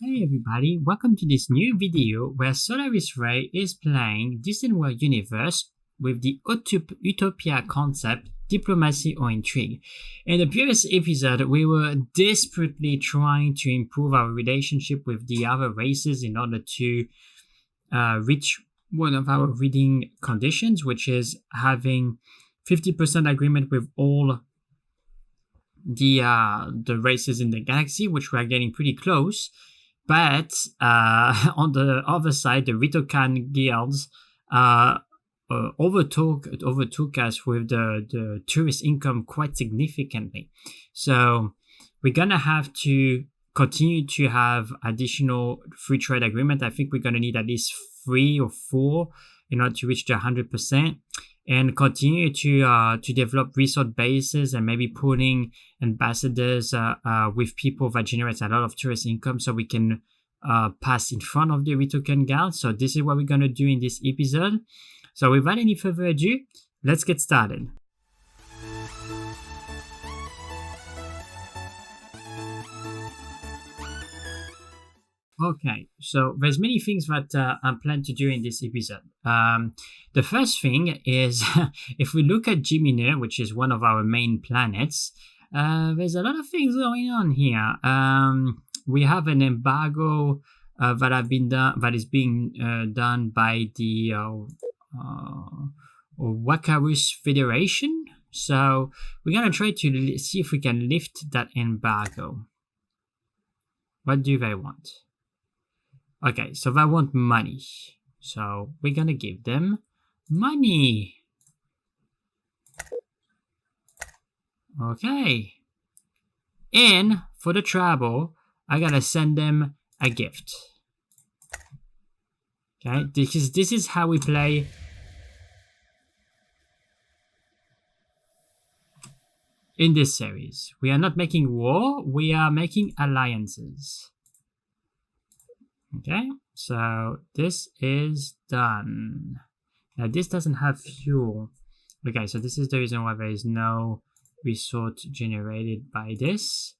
Hey everybody, welcome to this new video where Solaris Ray is playing Distant World Universe with the Utopia concept, Diplomacy or Intrigue. In the previous episode, we were desperately trying to improve our relationship with the other races in order to reach one of our reading conditions, which is having 50% agreement with all the races in the galaxy, which we are getting pretty close. But on the other side, the Ritokan guilds overtook us with the tourist income quite significantly. So we're gonna have to continue to have additional free trade agreement. I think we're gonna need at least 3 or 4 in order to reach the 100%. And continue to develop resort bases and maybe putting ambassadors with people that generates a lot of tourist income so we can pass in front of the Ritokan Guild. So this is what we're going to do in this episode. So without any further ado, let's get started. Okay, so there's many things that I plan to do in this episode. The first thing is, if we look at Gemini, which is one of our main planets, there's a lot of things going on here. We have an embargo that is being done by the Wakarus Federation. So we're gonna try to see if we can lift that embargo. What do they want? Okay, so they want money. So we're gonna give them money. Okay. And for the travel, I gotta send them a gift. Okay, this is how we play. In this series, we are not making war, we are making alliances. Okay, so this is done. Now this doesn't have fuel. Okay, so this is the reason why there is no resort generated by this.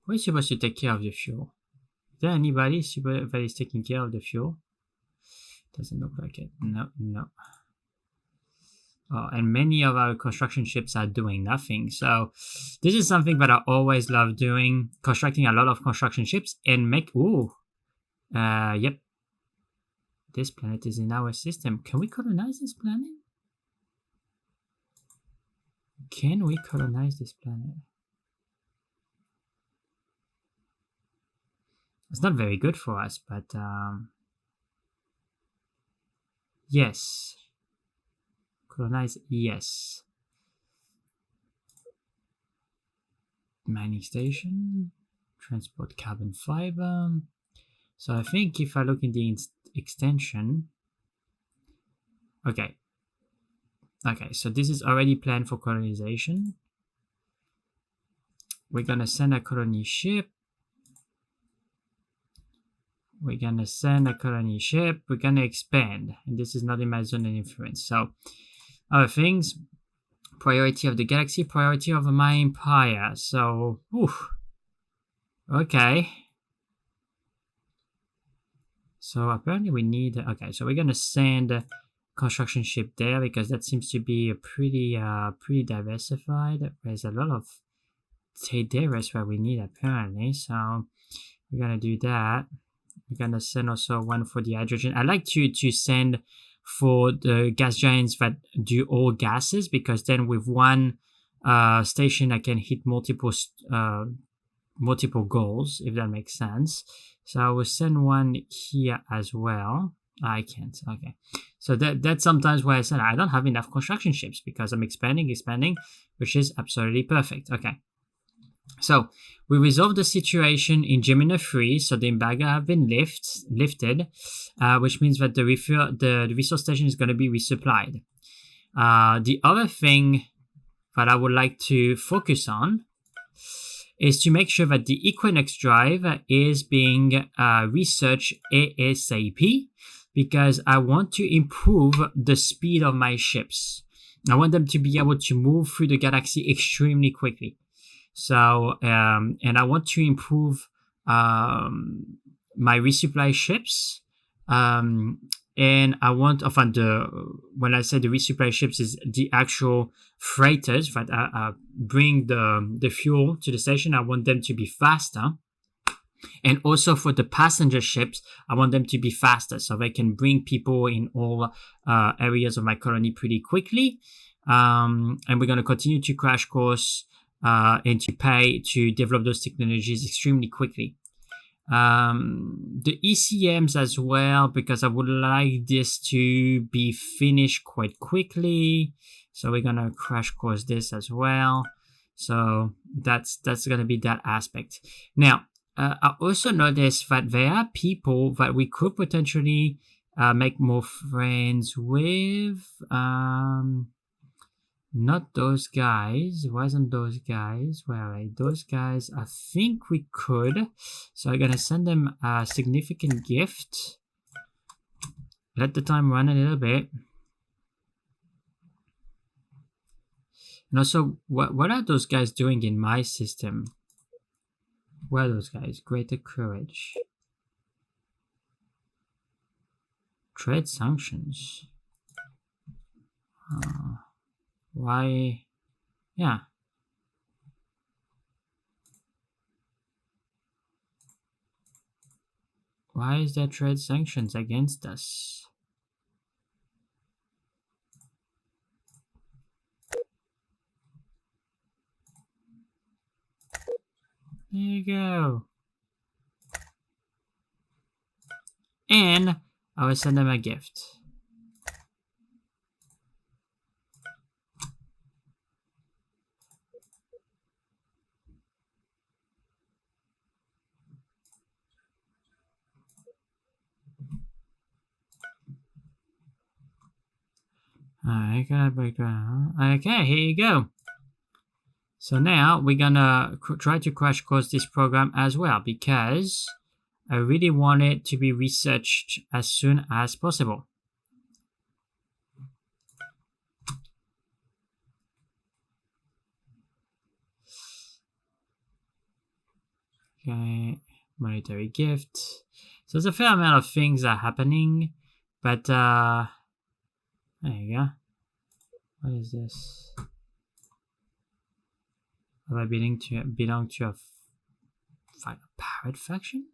Who is supposed to take care of the fuel? Is there anybody that is taking care of the fuel? Doesn't look like it. No. Oh, and many of our construction ships are doing nothing. So this is something that I always love doing, constructing a lot of construction ships and make... Yep. This planet is in our system. Can we colonize this planet? Can we colonize this planet? It's not very good for us, but... yes. Colonize, yes. Mining station, transport carbon fiber. So I think if I look in the extension, okay, so this is already planned for colonization. We're gonna send a colony ship. We're gonna expand, and this is not in my zone of influence. So other things, priority of the galaxy, priority of my empire. So, okay. So apparently we need, okay, so we're gonna send a construction ship there because that seems to be a pretty diversified. There's a lot of areas where we need apparently. So we're gonna do that. We're gonna send also one for the hydrogen. I like to send for the gas giants that do all gases, because then with one station I can hit multiple goals, if that makes sense. So I will send one here as well. I can't. Okay. So that's sometimes where I said I don't have enough construction ships because I'm expanding, which is absolutely perfect. Okay. So we resolved the situation in Gemini 3, so the embargo have been lifted, which means that the resource station is going to be resupplied. The other thing that I would like to focus on is to make sure that the Equinox drive is being researched ASAP, because I want to improve the speed of my ships. I want them to be able to move through the galaxy extremely quickly. So and I want to improve my resupply ships. And I want, often when I say the resupply ships is the actual freighters that bring the fuel to the station. I want them to be faster. And also for the passenger ships, I want them to be faster so they can bring people in all areas of my colony pretty quickly. And we're going to continue to crash course and to pay to develop those technologies extremely quickly. The ECMs as well, because I would like this to be finished quite quickly. So we're gonna crash course this as well. So that's gonna be that aspect. Now, I also noticed that there are people that we could potentially make more friends with. Not those guys. It wasn't those guys. Where are they? Those guys, I think we could. So I'm gonna send them a significant gift. Let the time run a little bit. And also, what are those guys doing in my system? Where are those guys? Greater courage. Trade sanctions. Why? Yeah. Why is there trade sanctions against us? There you go. And I will send them a gift. I gotta break down. Okay, here you go. So now we're gonna try to crash course this program as well, because I really want it to be researched as soon as possible. Okay, monetary gift. So there's a fair amount of things are happening, but there you go. What is this? Have I belong to a pirate faction?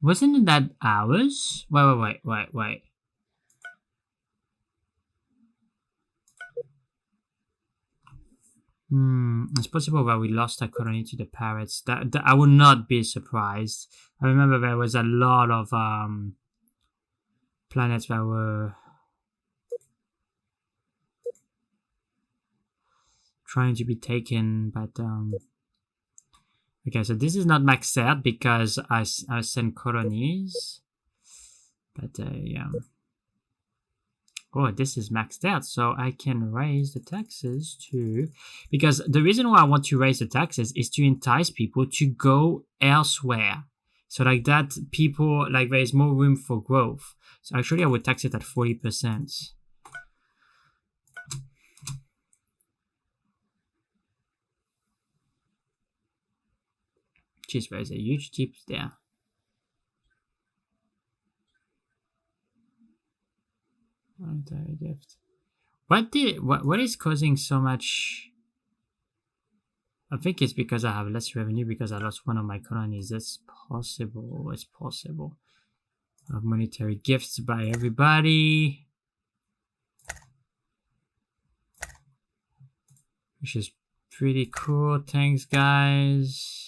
Wasn't that ours? Wait. It's possible that we lost our colony to the pirates. That I would not be surprised. I remember there was a lot of planets that were trying to be taken, but okay, so this is not maxed out because I send colonies, but yeah. Oh, this is maxed out, so I can raise the taxes too. Because the reason why I want to raise the taxes is to entice people to go elsewhere. So like that, people, like there is more room for growth. So actually I would tax it at 40%. Jeez, there is a huge dip there. Monetary gift. What is causing so much? I think it's because I have less revenue because I lost one of my colonies. That's possible. It's possible. I have monetary gifts by everybody, which is pretty cool. Thanks, guys.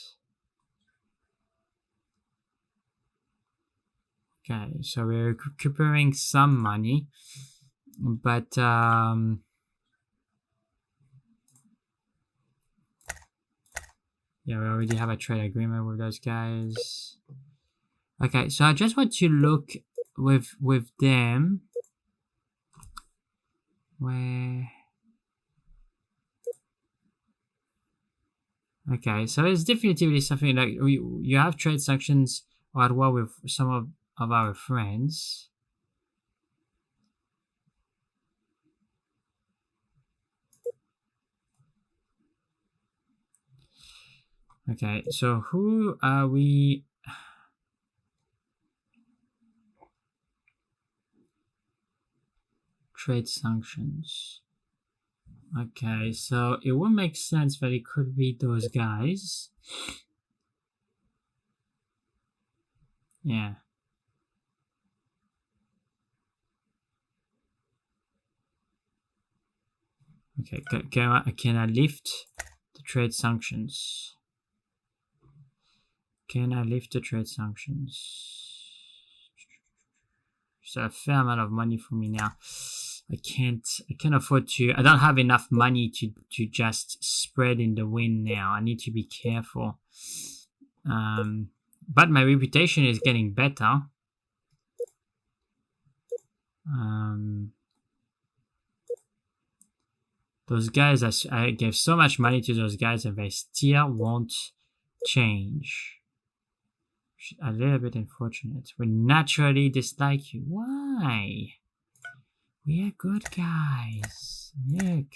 Okay, so we're recuperating some money, but yeah, we already have a trade agreement with those guys. Okay, so I just want to look with them. Where? Okay, so it's definitively something like you have trade sanctions at war with some of our friends. Okay, so who are we? Trade sanctions. Okay, so it would make sense that it could be those guys. Yeah. Okay, can I lift the trade sanctions? Can I lift the trade sanctions? It's a fair amount of money for me now. I can't afford to. I don't have enough money to just spread in the wind now. I need to be careful. But my reputation is getting better. Those guys, I gave so much money to those guys and they still won't change. A little bit unfortunate. We naturally dislike you. Why? We are good guys. Look.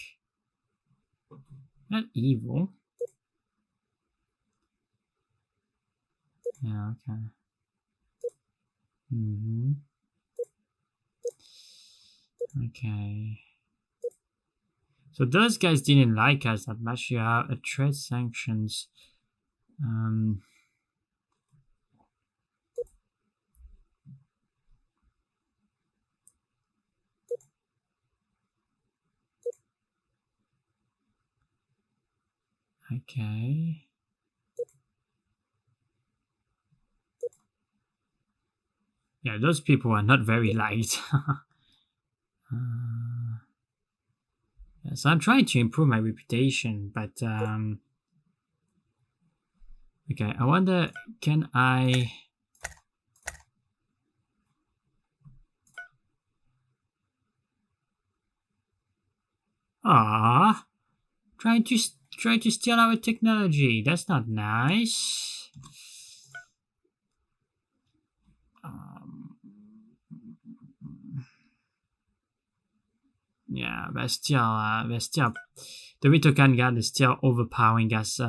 Not evil. Yeah, okay. Okay. So those guys didn't like us that much. You have a trade sanctions. Okay. Yeah, those people are not very liked. Yeah, so I'm trying to improve my reputation, but okay, I wonder, can I... Ah, trying to steal our technology. That's not nice. Yeah, they're still. The Ritokan guard is still overpowering us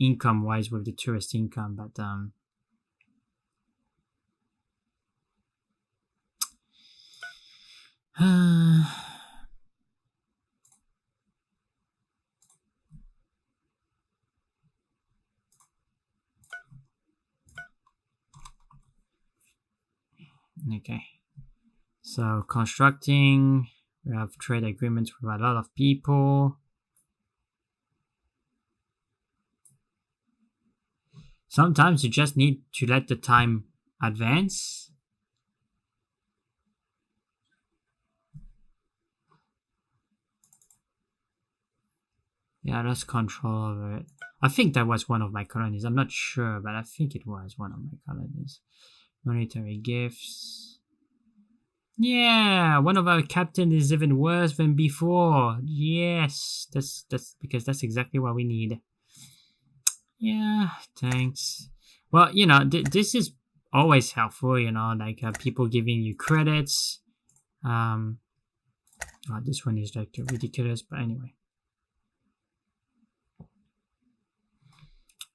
income-wise with the tourist income, but okay. So constructing, we have trade agreements with a lot of people. Sometimes you just need to let the time advance. Yeah, lost control over it. I think that was one of my colonies. I'm not sure, but I think it was one of my colonies. Monetary gifts. Yeah, one of our captains is even worse than before. Yes, that's because that's exactly what we need. Yeah, thanks. Well, you know, this is always helpful, you know, like people giving you credits. Oh, this one is like ridiculous, but anyway.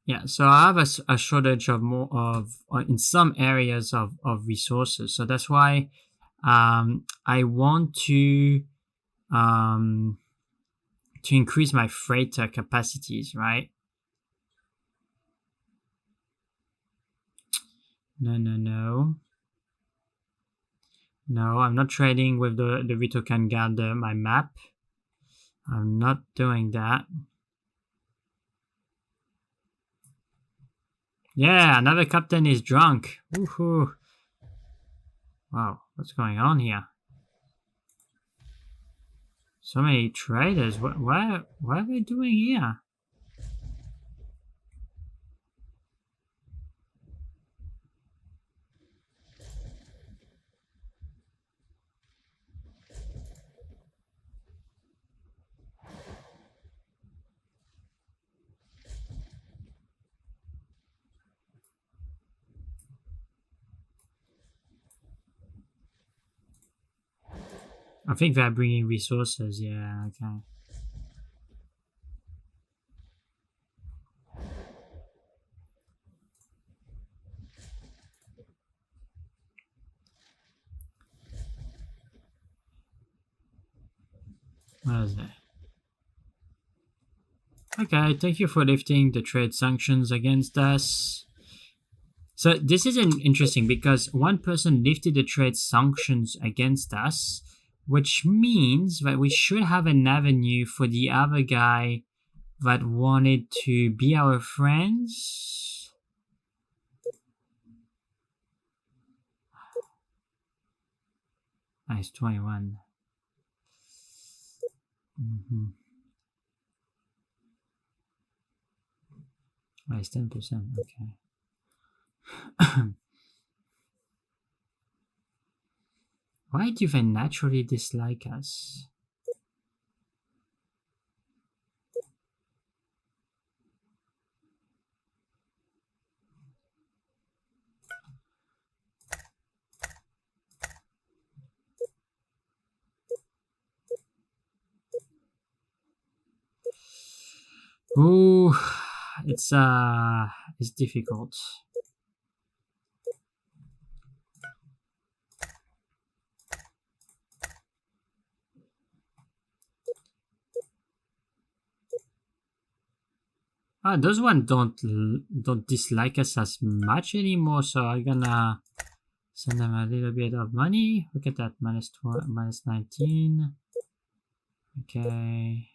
Yeah, so I have a shortage of in some areas of resources. So that's why I want to increase my freighter capacities, right? No, I'm not trading with the Ritokan guard my map. I'm not doing that. Yeah, another captain is drunk. Woohoo. Wow, what's going on here? So many traders. What are they doing here? I think they're bringing resources. Yeah, okay. What is it? Okay, thank you for lifting the trade sanctions against us. So this is interesting because one person lifted the trade sanctions against us, which means that we should have an avenue for the other guy that wanted to be our friends. Nice, 21. Nice, 10%, okay. Why do they naturally dislike us? Ooh, it's difficult. Those ones don't dislike us as much anymore, so I'm gonna send them a little bit of money. Look at that, minus 19. Okay.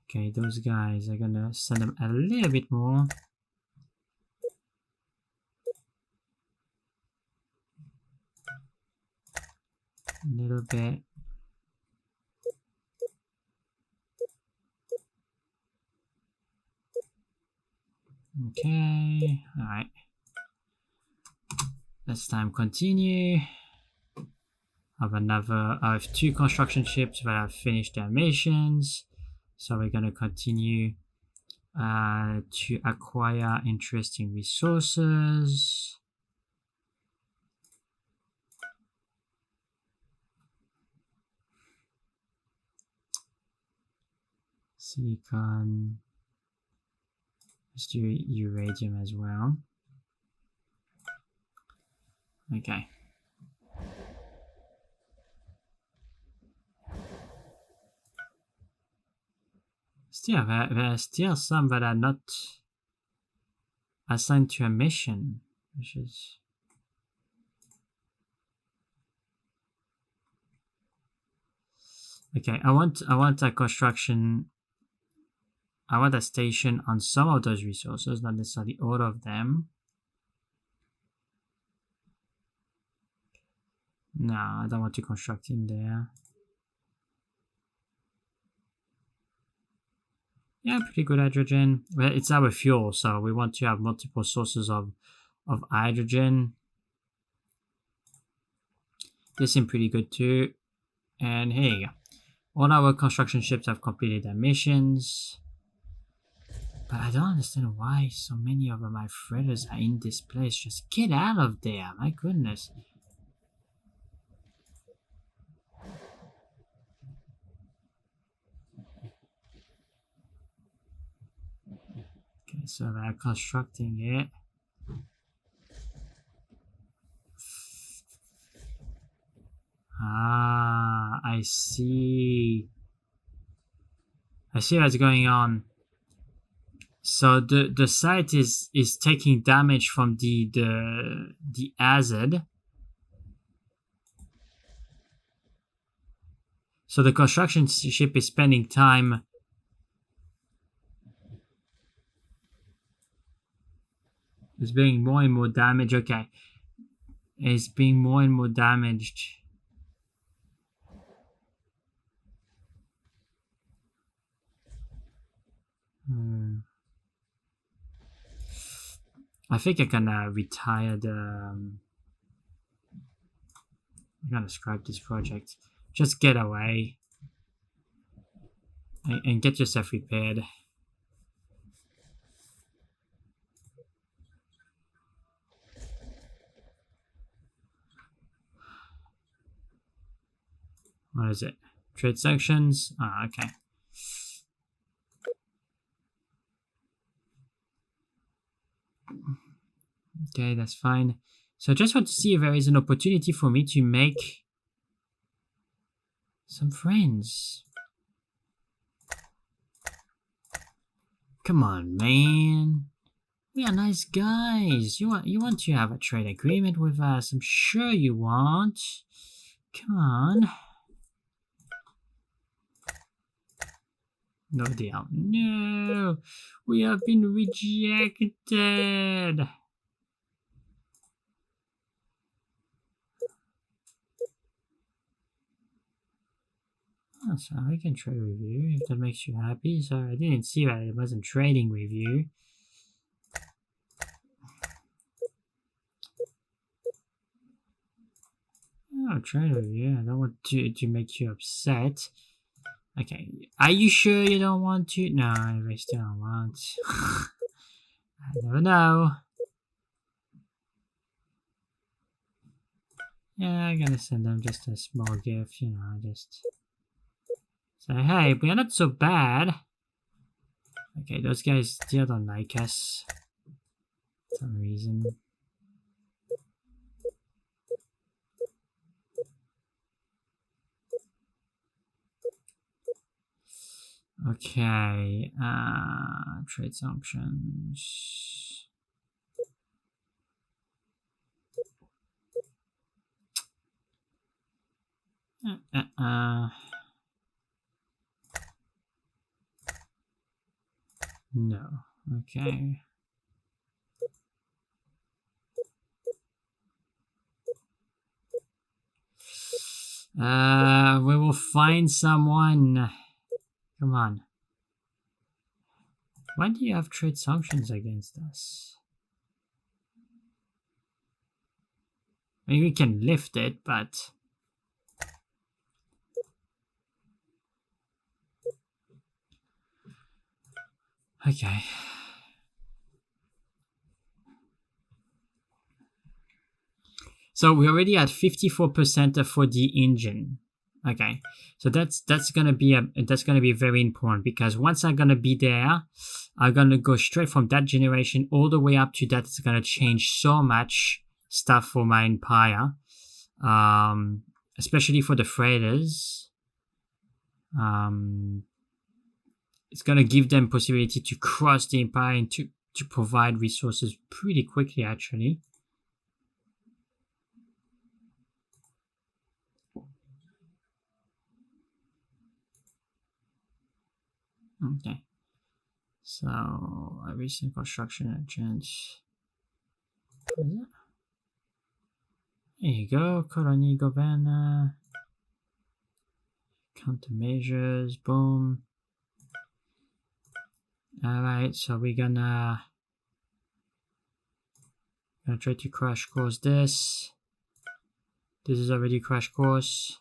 Okay, those guys are gonna send them a little bit more. A little bit. Okay, alright. Let's time continue. I have 2 construction ships that have finished their missions. So we're gonna continue to acquire interesting resources. Silicon. Let's do uranium as well. Okay. Still, there are still some that are not assigned to a mission, which is... Okay, I want a construction. I want a station on some of those resources, not necessarily all of them. No, I don't want to construct in there. Yeah, pretty good hydrogen. Well, it's our fuel, so we want to have multiple sources of hydrogen. This seems pretty good too. And here you go. All our construction ships have completed their missions. But I don't understand why so many of my freighters are in this place. Just get out of there, my goodness. Okay, so they're constructing it. Ah, I see. I see what's going on. So the site is taking damage from the acid. So the construction ship is spending time it's being more and more damaged. Okay. It's being more and more damaged. I think I'm gonna retire the... I'm gonna scrap this project. Just get away. And get yourself repaired. What is it? Trade sanctions? Ah, okay. Okay, that's fine. So I just want to see if there is an opportunity for me to make some friends. Come on, man. We are nice guys. You want to have a trade agreement with us? I'm sure you want. Come on. No deal. No, we have been rejected. Oh, so I can trade with you if that makes you happy. So I didn't see that it wasn't trading with you. I'll trade with you. I don't want to make you upset. Okay, are you sure you don't want to? No, I still don't want. I never know. Yeah, I'm gonna send them just a small gift, you know, just say, hey, we are not so bad. Okay, those guys still don't like us for some reason. Okay, trade sanctions. No, okay. We will find someone. Come on. Why do you have trade sanctions against us? I mean, we can lift it, but... Okay. So we're already at 54% for the engine. Okay, so that's gonna be very important, because once I'm gonna be there, I'm gonna go straight from that generation all the way up to that. It's gonna change so much stuff for my empire, especially for the freighters. It's gonna give them possibility to cross the empire and to provide resources pretty quickly, actually. Okay, so a recent construction agent. There you go, colony governor. Countermeasures, boom. Alright, so we're gonna try to crash course this. This is already crash course.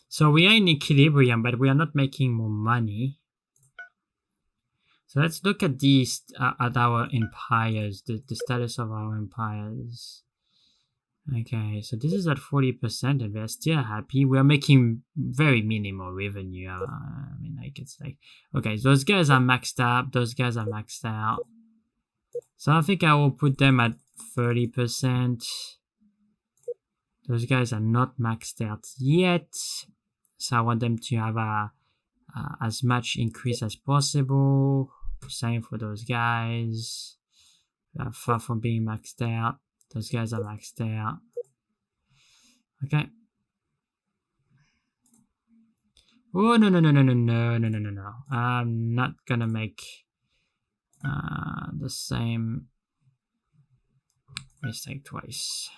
So we are in equilibrium, but we are not making more money. So let's look at these, at our empires, the status of our empires. Okay, so this is at 40%, and we're still happy. We're making very minimal revenue. I mean, like, it's like, okay, those guys are maxed out. Those guys are maxed out. So I think I will put them at 30%. Those guys are not maxed out yet. So I want them to have as much increase as possible. Same for those guys. They are far from being maxed out. Those guys are maxed out. Okay. Oh, no. I'm not gonna make the same mistake twice.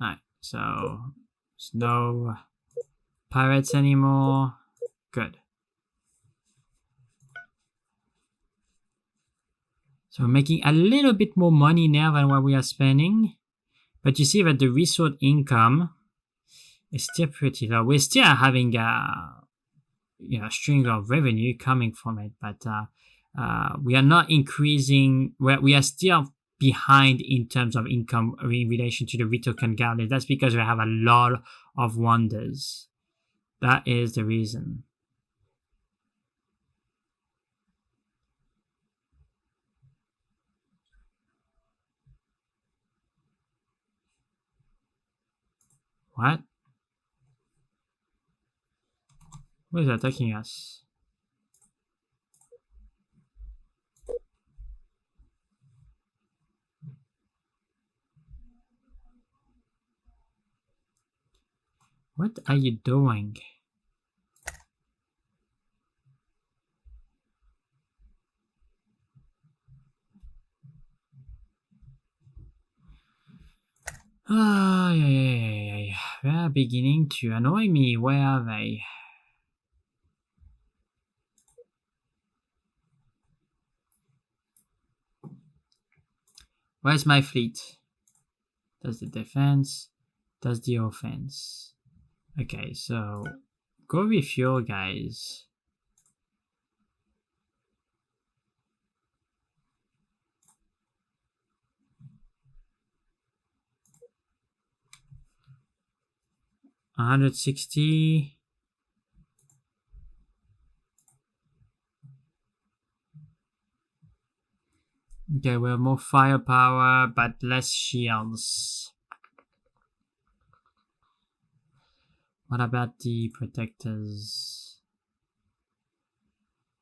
Alright, so there's no pirates anymore. Good. So we're making a little bit more money now than what we are spending. But you see that the resource income is still pretty low. We're still having a string of revenue coming from it, but we are not increasing. We are still behind in terms of income in relation to the retoken garden. That's because we have a lot of wonders. That is the reason. What? Who is attacking us? What are you doing? Ah, yeah. They are beginning to annoy me. Where are they? Where's my fleet? Does the defense? Does the offense? Okay, so go refuel, guys. $160. Okay, we have more firepower, but less shields. What about the protectors?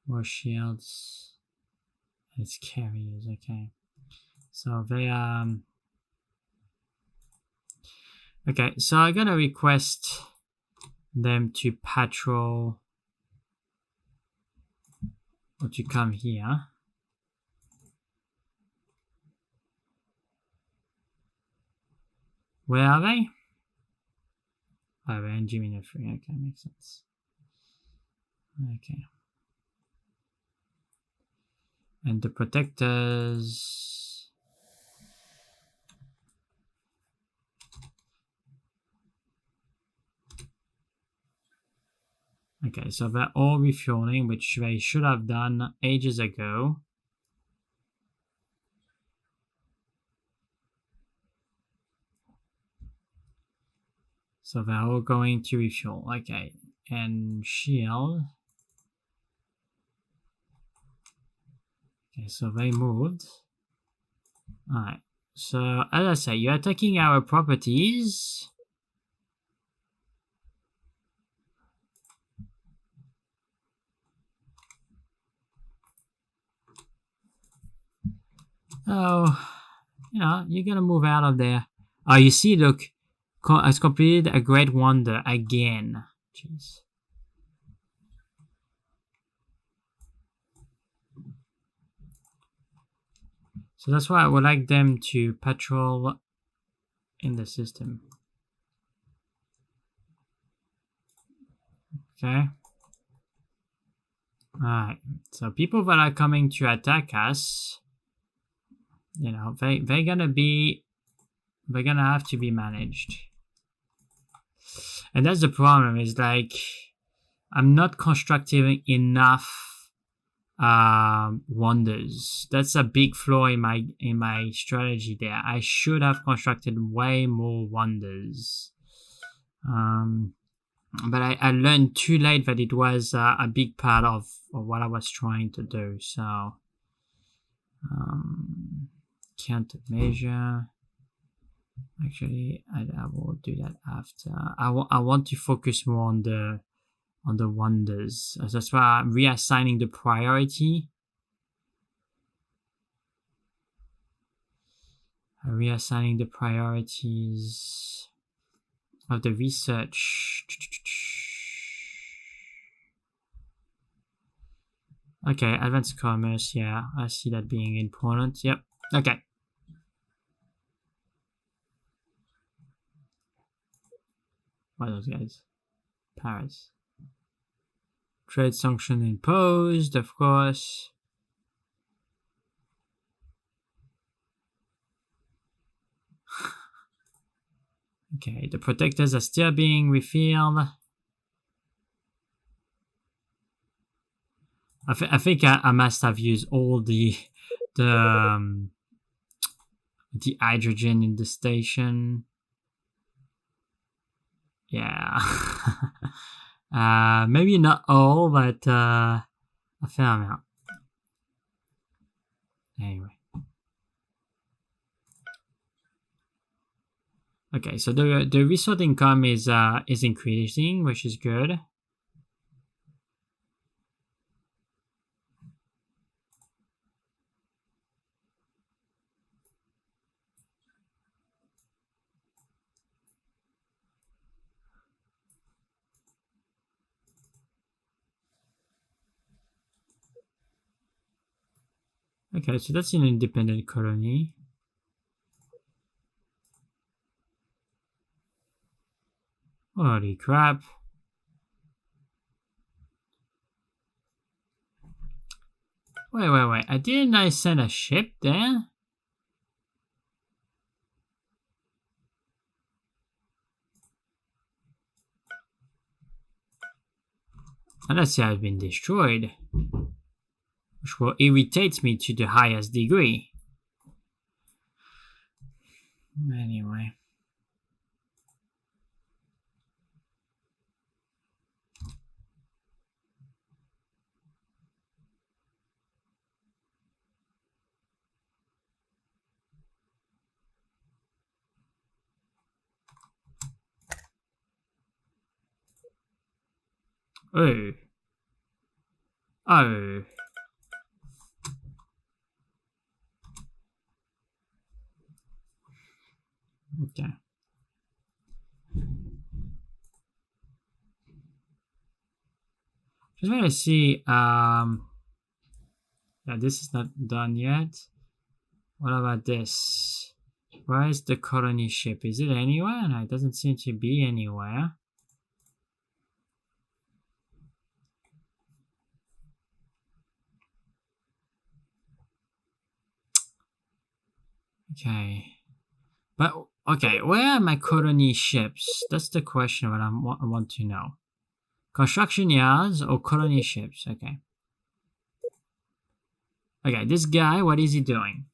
More shields. It's carriers, okay. So they okay, so I'm gonna request them to patrol or to come here. Where are they? Oh, they're in Gemini 3. Okay, makes sense. Okay. And the protectors. Okay, so they're all refueling, which they should have done ages ago. So they're all going to refuel. Okay, and shield. Okay, so they moved. Alright, so as I say, you're attacking our properties. Oh, you know, you're gonna move out of there. Oh, you see, look, it's completed a great wonder again. Jeez. So that's why I would like them to patrol in the system. Okay. Alright. So people that are coming to attack us, you know, they're gonna have to be managed. And that's the problem, is like I'm not constructing enough wonders. That's a big flaw in my strategy there. I should have constructed way more wonders. But I learned too late that it was a big part of what I was trying to do. So countermeasure. Actually, I will do that after. I want to focus more on the wonders. That's why I'm reassigning the priority. Reassigning the priorities of the research. Okay, advanced commerce. Yeah, I see that being important. Yep. Okay. What are those guys? Paris. Trade sanction imposed, of course. Okay, the protectors are still being refilled. I think I must have used all the The hydrogen in the station. Yeah. Maybe not all, but a fair amount. Anyway. Okay, so the resource income is increasing, which is good. Okay, so that's an independent colony. Holy crap. Wait. Didn't I send a ship there? Unless it has been destroyed. Which will irritate me to the highest degree. Anyway. Oh. Oh. Okay. Just want to see, yeah, this is not done yet. What about this? Where is the colony ship? Is it anywhere? No, it doesn't seem to be anywhere. Okay. But, okay, where are my colony ships? That's the question that I want to know. Construction yards or colony ships? Okay. Okay, this guy, what is he doing?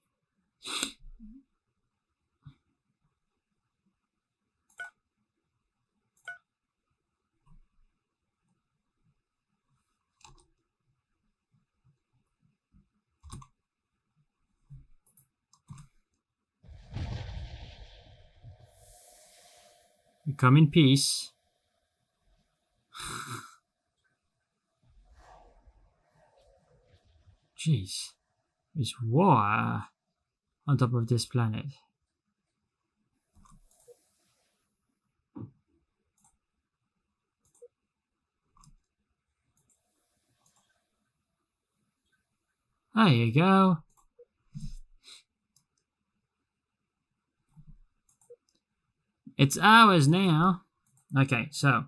We come in peace. Jeez. There's war on top of this planet. There you go. It's ours now. Okay, so.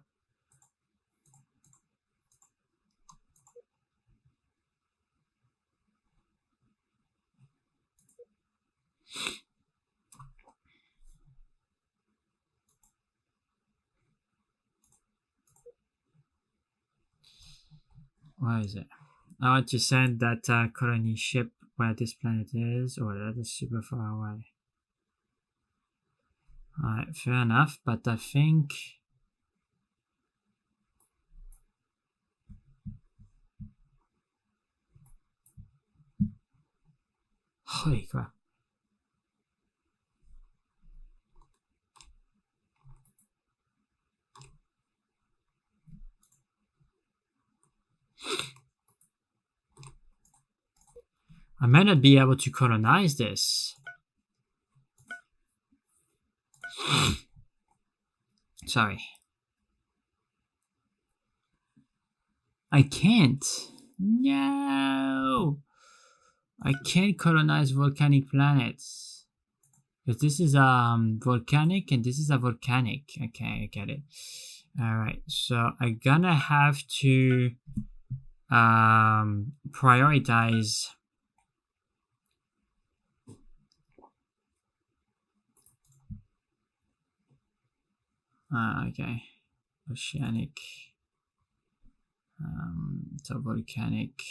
Where is it? I want to send that colony ship where this planet is. Oh, that is super far away. Alright, fair enough, but I think... Holy crap. I might not be able to colonize this. Sorry. I can't. No. I can't colonize volcanic planets. Because this is volcanic and this is a volcanic. Okay, I get it. Alright, so I'm gonna have to prioritize okay. Oceanic. So volcanic.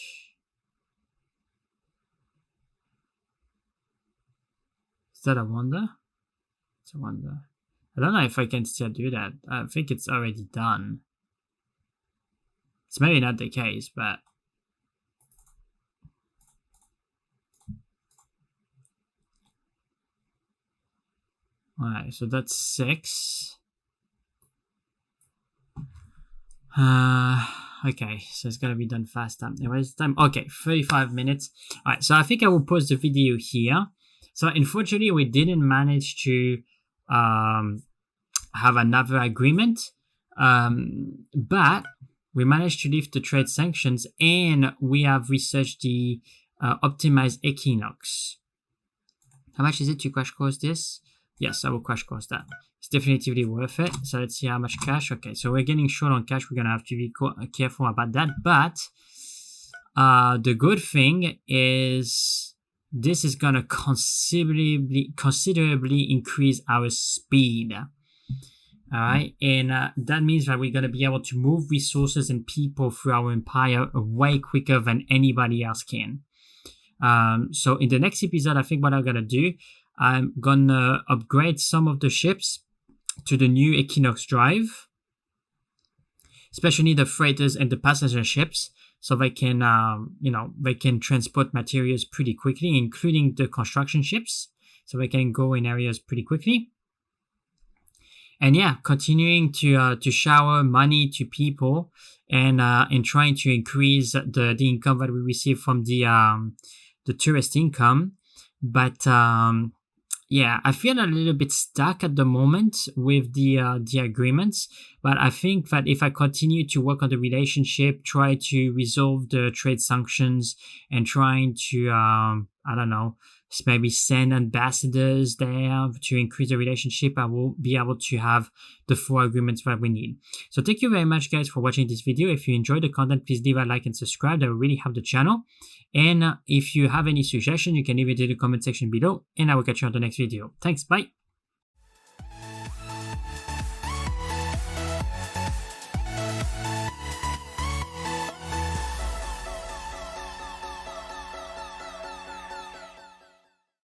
Is that a wonder? It's a wonder. I don't know if I can still do that. I think it's already done. It's maybe not the case, but... Alright, so that's 6. Okay, so it's gonna be done fast. Anyways, time. Okay, 35 minutes. Alright, so I think I will pause the video here. So unfortunately, we didn't manage to have another agreement, but we managed to lift the trade sanctions, and we have researched the optimized Equinox. How much is it to crash course this? Yes, I will crash course that. It's definitively worth it. So let's see how much cash. Okay, so we're getting short on cash. We're going to have to be careful about that. But the good thing is this is going to considerably increase our speed. All right, and that means that we're going to be able to move resources and people through our empire way quicker than anybody else can. So in the next episode, I think what I'm going to do, I'm going to upgrade some of the ships to the new Equinox drive, especially the freighters and the passenger ships, so they can, they can transport materials pretty quickly, including the construction ships, so they can go in areas pretty quickly. And yeah, continuing to shower money to people and trying to increase the income that we receive from the tourist income. But yeah, I feel a little bit stuck at the moment with the agreements. But I think that if I continue to work on the relationship, try to resolve the trade sanctions, and trying to I don't know, maybe send ambassadors there to increase the relationship, I will be able to have the 4 agreements that we need. So thank you very much, guys, for watching this video. If you enjoyed the content, please leave a like and subscribe. That will really help the channel. And if you have any suggestions, you can leave it in the comment section below, and I will catch you on the next video. Thanks, bye.